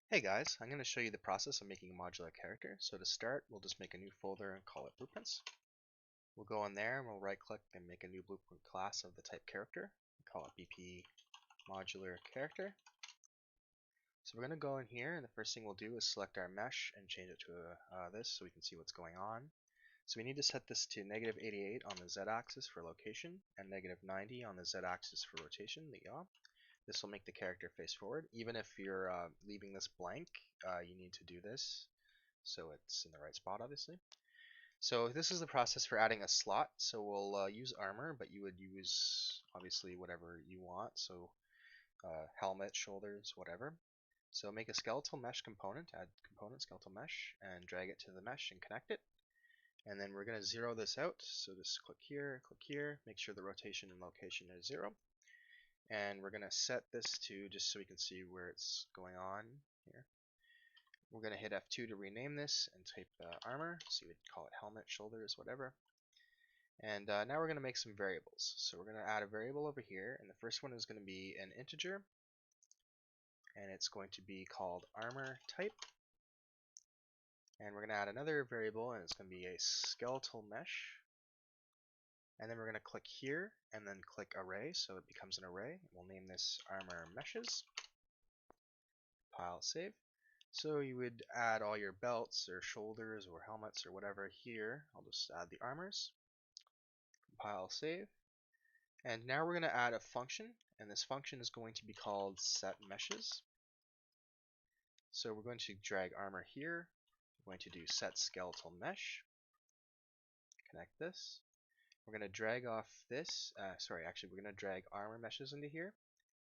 Hey guys, I'm going to show you the process of making a modular character. So to start, we'll just make a new folder and call it blueprints. We'll go in there and we'll right click and make a new blueprint class of the type character. We'll call it BP modular character. So we're going to go in here and the first thing we'll do is select our mesh and change it to this so we can see what's going on. So we need to set this to -88 on the z-axis for location and -90 on the z-axis for rotation, the yaw. This will make the character face forward. Even if you're leaving this blank, you need to do this so it's in the right spot, obviously. So this is the process for adding a slot. So we'll use armor, but you would use obviously whatever you want. So helmet, shoulders, whatever. So make a skeletal mesh component, add component skeletal mesh, and drag it to the mesh and connect it. And then we're going to zero this out. So just click here, make sure the rotation and location is 0. And we're going to set this to, just so we can see where it's going on here. We're going to hit F2 to rename this and type armor, so you would call it helmet, shoulders, whatever. And now we're going to make some variables. So we're going to add a variable over here, and the first one is going to be an integer, and it's going to be called armor type. And we're going to add another variable, and it's going to be a skeletal mesh. And then we're going to click here, and then click array, so it becomes an array. We'll name this armor meshes. Compile, save. So you would add all your belts or shoulders or helmets or whatever here. I'll just add the armors. Compile, save. And now we're going to add a function, and this function is going to be called setMeshes. So we're going to drag armor here. We're going to do setSkeletalMesh. Connect this. We're going to drag off this. We're going to drag armor meshes into here.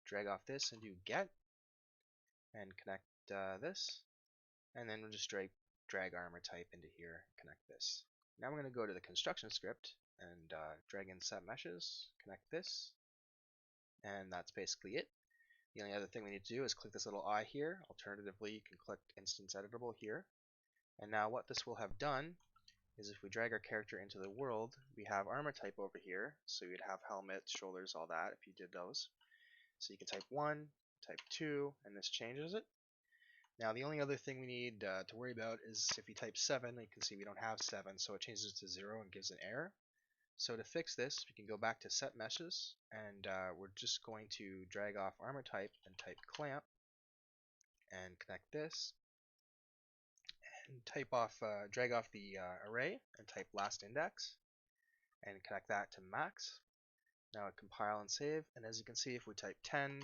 Drag off this and do get, and connect this. And then we'll just drag armor type into here, connect this. Now we're going to go to the construction script and drag in set meshes, connect this, and that's basically it. The only other thing we need to do is click this little eye here. Alternatively, you can click instance editable here. And now what this will have done is if we drag our character into the world, we have armor type over here, so you'd have helmet, shoulders, all that if you did those. So you can type 1, type 2, and this changes it. Now the only other thing we need to worry about is if you type 7, you can see we don't have 7, so it changes to 0 and gives an error. So to fix this, we can go back to set meshes, and we're just going to drag off armor type and type clamp, and connect this, and drag off the array and type last index, and connect that to max. Now compile and save, and as you can see, if we type 10,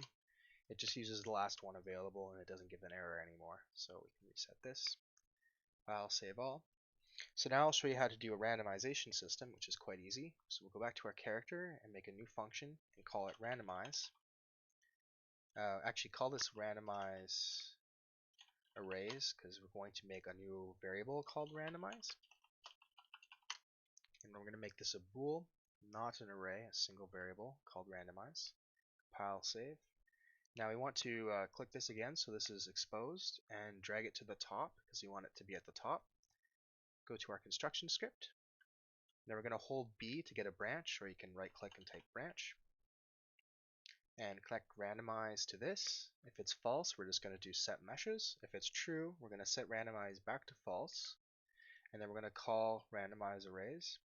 it just uses the last one available and it doesn't give an error anymore. So we can reset this. File, save all. So now I'll show you how to do a randomization system, which is quite easy. So we'll go back to our character and make a new function and call it randomize. Actually call this randomize arrays because we're going to make a new variable called randomize. And we're going to make this a bool, not an array, a single variable called randomize. Compile, save. Now we want to click this again so this is exposed and drag it to the top because we want it to be at the top. Go to our construction script. Now we're going to hold B to get a branch, or you can right click and type branch. And connect randomize to this. If it's false, we're just going to do set meshes. If it's true, we're going to set randomize back to false. And then we're going to call randomize arrays.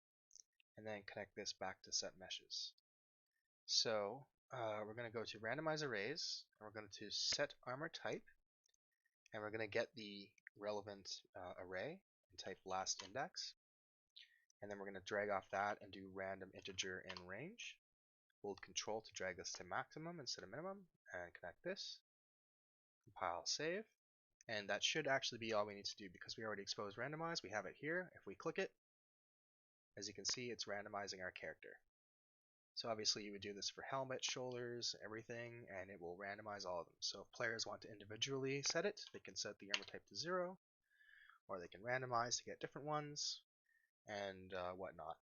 And then connect this back to set meshes. So we're going to go to randomize arrays, and we're going to set armor type, and we're going to get the relevant array and type last index, and then we're going to drag off that and do random integer in range. Hold control to drag this to maximum instead of minimum, and connect this. Compile, save, and that should actually be all we need to do because we already exposed randomize. We have it here. If we click it, as you can see, it's randomizing our character. So obviously you would do this for helmet, shoulders, everything, and it will randomize all of them. So if players want to individually set it, they can set the armor type to 0, or they can randomize to get different ones, and whatnot.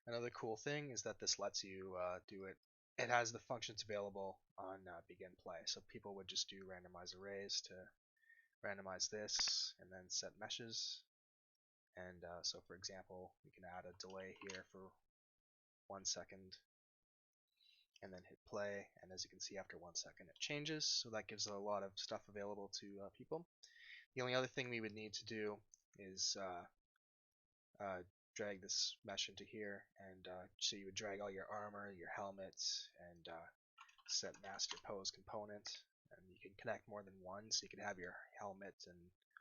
Another cool thing is that this lets you do it. It has the functions available on begin play, so people would just do randomize arrays to randomize this, and then set meshes. And so for example, we can add a delay here for 1 second. and then hit play, and as you can see after 1 second it changes, so that gives a lot of stuff available to people. The only other thing we would need to do is drag this mesh into here, and so you would drag all your armor, your helmet, and set master pose component, and you can connect more than one, so you can have your helmet and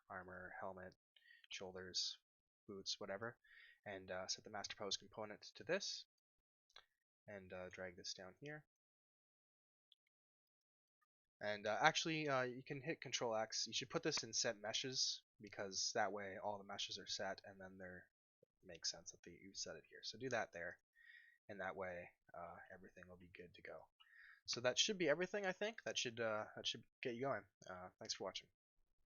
armor, helmet, shoulders, boots, whatever, and set the master pose component to this, and drag this down here. And actually, you can hit Control X. You should put this in set meshes, because that way all the meshes are set, and then it makes sense that you set it here. So do that there, and that way everything will be good to go. So that should be everything, I think. That should get you going. Thanks for watching.